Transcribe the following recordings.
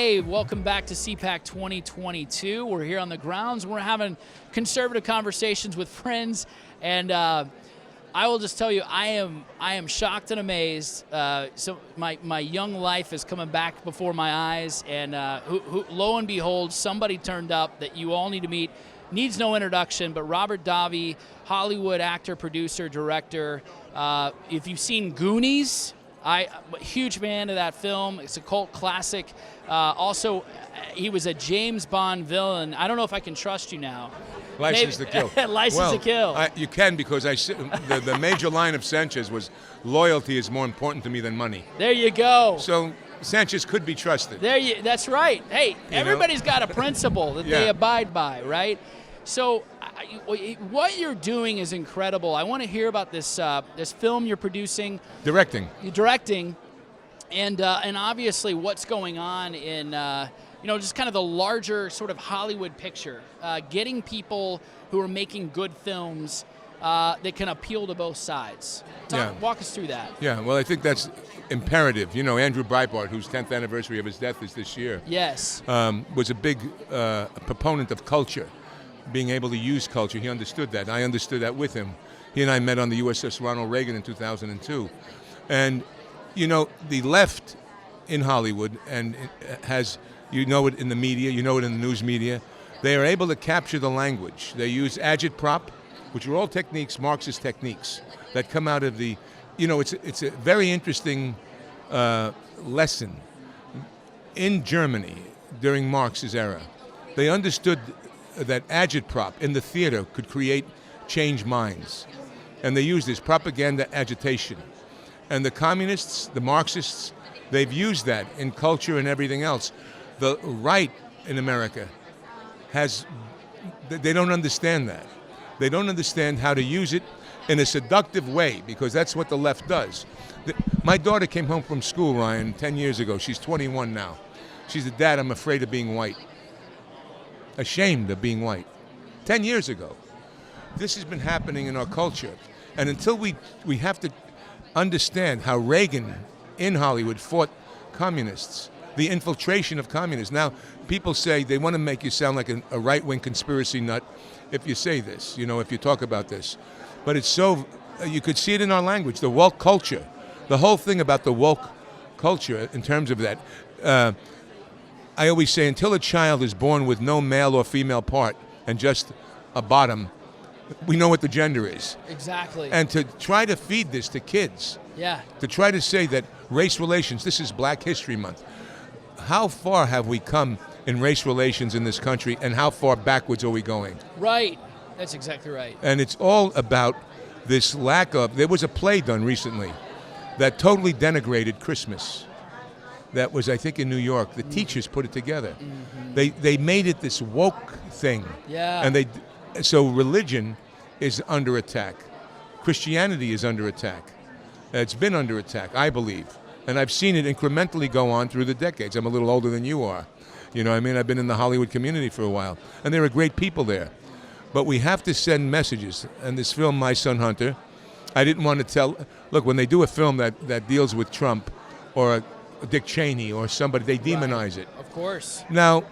Hey, welcome back to CPAC 2022. We're here on the grounds. We're having conservative conversations with friends, and I will just tell you, I am shocked and amazed. So my young life is coming back before my eyes, and lo and behold, somebody turned up that you all need to meet. Needs no introduction, but Robert Davi, Hollywood actor, producer, director. If you've seen Goonies, I'm a huge fan of that film. It's a cult classic. Also, he was a James Bond villain. I don't know if I can trust you now. License to Kill. License to Kill. You can, because the major line of Sanchez was, loyalty is more important to me than money. There you go. So Sanchez could be trusted. That's right. Hey, everybody's got a principle that they abide by, right? So what you're doing is incredible. I want to hear about this this film you're producing. Directing. You're directing, and obviously what's going on in just kind of the larger sort of Hollywood picture, getting people who are making good films that can appeal to both sides. Walk us through that. Yeah, well, I think that's imperative. You know, Andrew Breitbart, whose 10th anniversary of his death is this year, yes, was a big proponent of culture, being able to use culture. He understood that. I understood that with him. He and I met on the USS Ronald Reagan in 2002. And, you know, the left in Hollywood, and it has, you know it in the media, you know it in the news media, they are able to capture the language. They use agitprop, which are all techniques, Marxist techniques, that come out of the, you know, it's a very interesting lesson. In Germany, during Marx's era, they understood that agitprop in the theater could create change minds. And they used this propaganda agitation. And the communists, the Marxists, they've used that in culture and everything else. The right in America they don't understand that. They don't understand how to use it in a seductive way, because that's what the left does. My daughter came home from school, Ryan, 10 years ago. She's 21 now. She said, "Dad, I'm afraid of being white." Ashamed of being white. 10 years ago. This has been happening in our culture. And until we have to understand how Reagan in Hollywood fought communists, the infiltration of communists. Now, people say they want to make you sound like a right-wing conspiracy nut if you say this, you know, if you talk about this. But it's so, you could see it in our language, the woke culture. The whole thing about the woke culture in terms of that. I always say, until a child is born with no male or female part and just a bottom, we know what the gender is. Exactly. And to try to feed this to kids, to try to say that race relations, this is Black History Month. How far have we come in race relations in this country, and how far backwards are we going? Right. That's exactly right. And it's all about this lack of, there was a play done recently that totally denigrated Christmas. That was, I think, in New York. The teachers put it together. Mm-hmm. They made it this woke thing. Yeah. And so religion is under attack. Christianity is under attack. It's been under attack, I believe. And I've seen it incrementally go on through the decades. I'm a little older than you are. You know what I mean? I've been in the Hollywood community for a while. And there are great people there. But we have to send messages. And this film, My Son Hunter, I didn't want to tell. Look, when they do a film that deals with Trump or Dick Cheney or somebody, they demonize it. Of course. Now,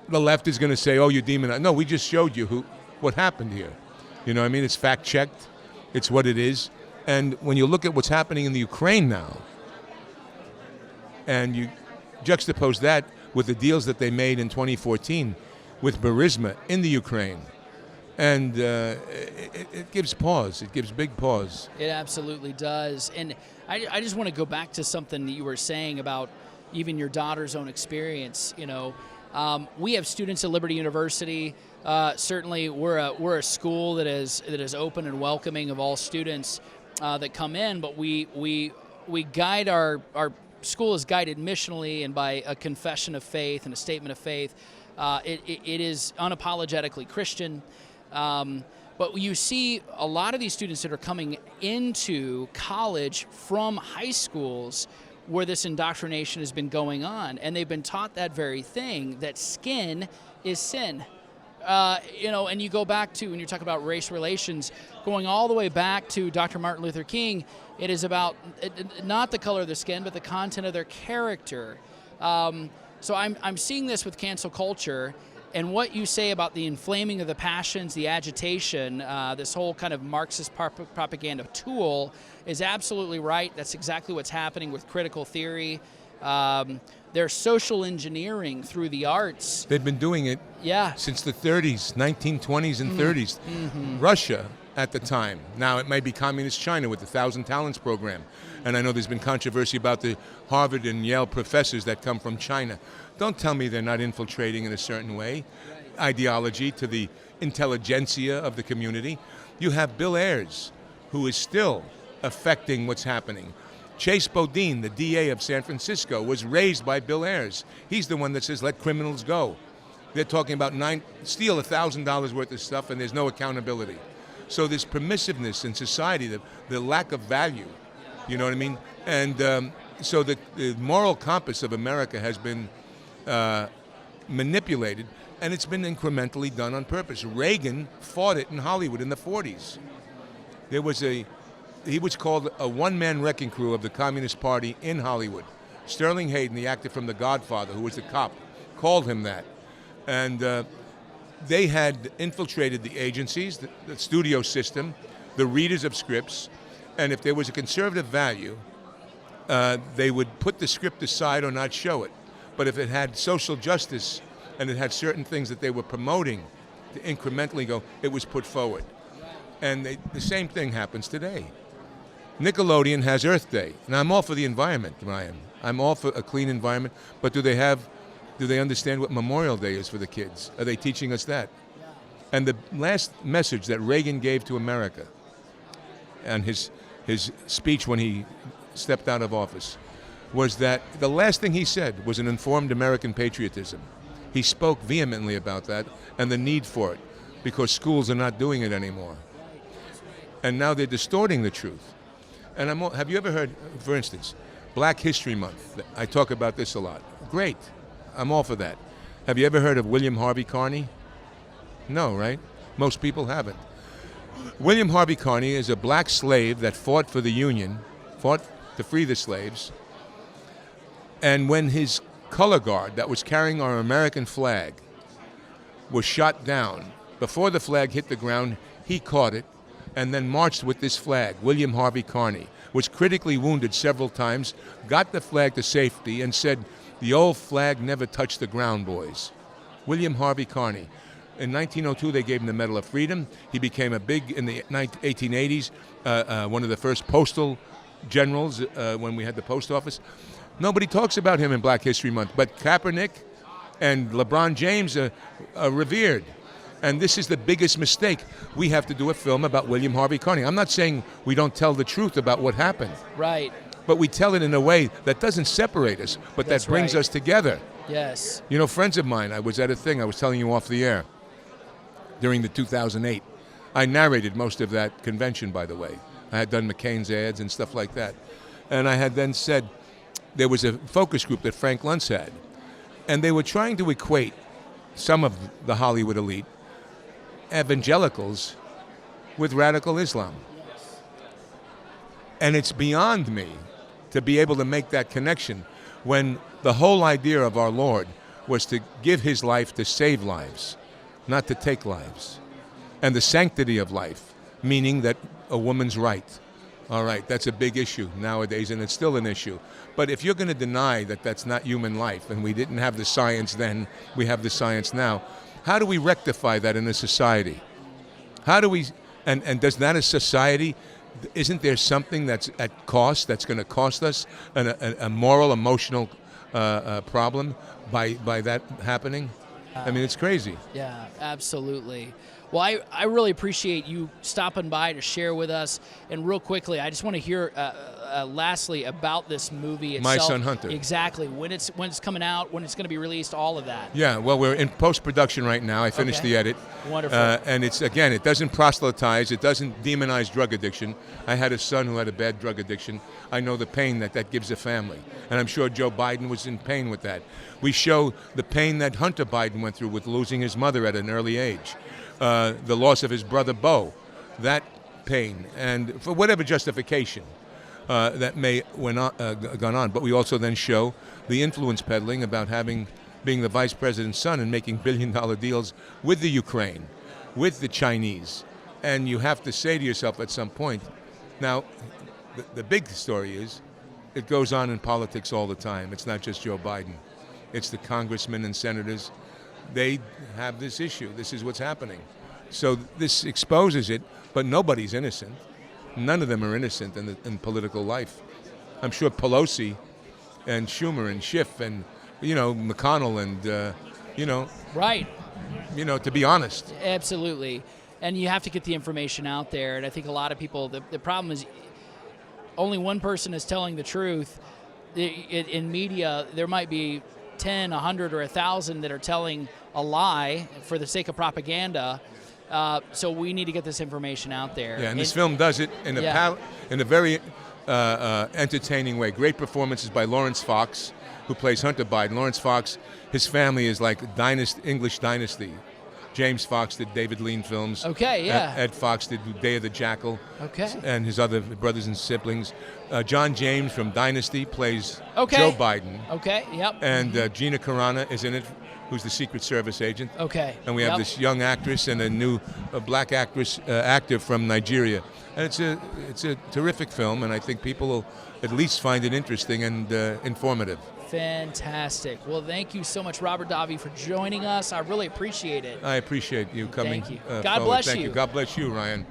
the left is going to say, "Oh, you demonize." No, we just showed you what happened here. You know what I mean? It's fact-checked. It's what it is. And when you look at what's happening in the Ukraine now, and you juxtapose that with the deals that they made in 2014 with Burisma in the Ukraine, and it gives pause. It gives big pause. It absolutely does. And I just want to go back to something that you were saying about even your daughter's own experience. You know, we have students at Liberty University. Certainly, we're a school that is open and welcoming of all students that come in. But we guide our school is guided missionally and by a confession of faith and a statement of faith. It is unapologetically Christian. But you see a lot of these students that are coming into college from high schools where this indoctrination has been going on, and they've been taught that very thing, that skin is sin. And you go back to, when you talk about race relations, going all the way back to Dr. Martin Luther King, it is about not the color of their skin, but the content of their character. So I'm seeing this with cancel culture, and what you say about the inflaming of the passions, the agitation, this whole kind of Marxist propaganda tool is absolutely right. That's exactly what's happening with critical theory. There's social engineering through the arts. They've been doing it since the 30s, 1920s and 30s. Russia at the time. Now it may be communist China with the 1,000 Talents program. And I know there's been controversy about the Harvard and Yale professors that come from China. Don't tell me they're not infiltrating in a certain way, ideology to the intelligentsia of the community. You have Bill Ayers, who is still affecting what's happening. Chase Bodine, the DA of San Francisco, was raised by Bill Ayers. He's the one that says, let criminals go. They're talking about steal $1,000 worth of stuff and there's no accountability. So this permissiveness in society, the lack of value, you know what I mean? And so the moral compass of America has been manipulated, and it's been incrementally done on purpose. Reagan fought it in Hollywood in the 40s. He was called a one-man wrecking crew of the Communist Party in Hollywood. Sterling Hayden, the actor from The Godfather, who was the cop, called him that. And they had infiltrated the agencies, the studio system, the readers of scripts, and if there was a conservative value, they would put the script aside or not show it. But if it had social justice and it had certain things that they were promoting to incrementally go, it was put forward. And the same thing happens today. Nickelodeon has Earth Day, and I'm all for the environment, Ryan. I'm all for a clean environment, but do they understand what Memorial Day is for the kids? Are they teaching us that? And the last message that Reagan gave to America, and his speech when he stepped out of office, was that the last thing he said was an informed American patriotism. He spoke vehemently about that and the need for it, because schools are not doing it anymore. And now they're distorting the truth. And have you ever heard, for instance, Black History Month? I talk about this a lot. Great. I'm all for that. Have you ever heard of William Harvey Carney? No, right? Most people haven't. William Harvey Carney is a black slave that fought for the Union, fought to free the slaves. And when his color guard that was carrying our American flag was shot down, before the flag hit the ground, he caught it and then marched with this flag. William Harvey Carney was critically wounded several times, got the flag to safety, and said, "The old flag never touched the ground, boys." William Harvey Carney. In 1902, they gave him the Medal of Freedom. He became in the 1880s, one of the first postal generals when we had the post office. Nobody talks about him in Black History Month, but Kaepernick and LeBron James are revered. And this is the biggest mistake. We have to do a film about William Harvey Carney. I'm not saying we don't tell the truth about what happened. Right. But we tell it in a way that doesn't separate us, but that brings us together. Yes. You know, friends of mine, I was at a thing, I was telling you off the air, during the 2008. I narrated most of that convention, by the way. I had done McCain's ads and stuff like that. And I had then said, there was a focus group that Frank Luntz had, and they were trying to equate some of the Hollywood elite, evangelicals, with radical Islam. And it's beyond me to be able to make that connection when the whole idea of our Lord was to give his life to save lives, not to take lives. And the sanctity of life, meaning that a woman's right. All right, that's a big issue nowadays, and it's still an issue. But if you're going to deny that that's not human life, and we didn't have the science then, we have the science now, how do we rectify that in a society? How do we, and does that a society, isn't there something that's at cost, that's going to cost us a moral, emotional problem by that happening? I mean, it's crazy. Yeah, absolutely. Well, I really appreciate you stopping by to share with us. And real quickly, I just want to hear, lastly, about this movie itself. My Son Hunter. Exactly. When it's coming out, when it's going to be released, all of that. Yeah, well, we're in post-production right now. I finished the edit. Wonderful. And it's, again, it doesn't proselytize. It doesn't demonize drug addiction. I had a son who had a bad drug addiction. I know the pain that gives a family. And I'm sure Joe Biden was in pain with that. We show the pain that Hunter Biden went through with losing his mother at an early age. The loss of his brother Beau, that pain, and for whatever justification. that may gone on. But we also then show the influence peddling about being the vice president's son and making billion-dollar deals with the Ukraine, with the Chinese. And you have to say to yourself at some point, now, the big story is, it goes on in politics all the time. It's not just Joe Biden. It's the congressmen and senators. They have this issue. This is what's happening. So this exposes it, but nobody's innocent. None of them are innocent in political life. I'm sure Pelosi and Schumer and Schiff and, McConnell and, Right. To be honest. Absolutely. And you have to get the information out there. And I think a lot of people, the problem is only one person is telling the truth. In media, there might be 10, 100, or 1,000 that are telling a lie for the sake of propaganda. So we need to get this information out there. Yeah, and this film does it in a very entertaining way. Great performances by Lawrence Fox, who plays Hunter Biden. Lawrence Fox, his family is like English dynasty. James Fox did David Lean films. Okay, yeah. Ed Fox did Day of the Jackal. Okay. And his other brothers and siblings. John James from Dynasty plays Joe Biden. Okay, yep. And Gina Carano is in it, who's the Secret Service agent. Okay. And we have this young actress and a new black actor from Nigeria. And it's a terrific film, and I think people will at least find it interesting and informative. Fantastic. Well, thank you so much, Robert Davi, for joining us. I really appreciate it. I appreciate you coming. Thank you. God God bless Thank you. God bless you, Ryan.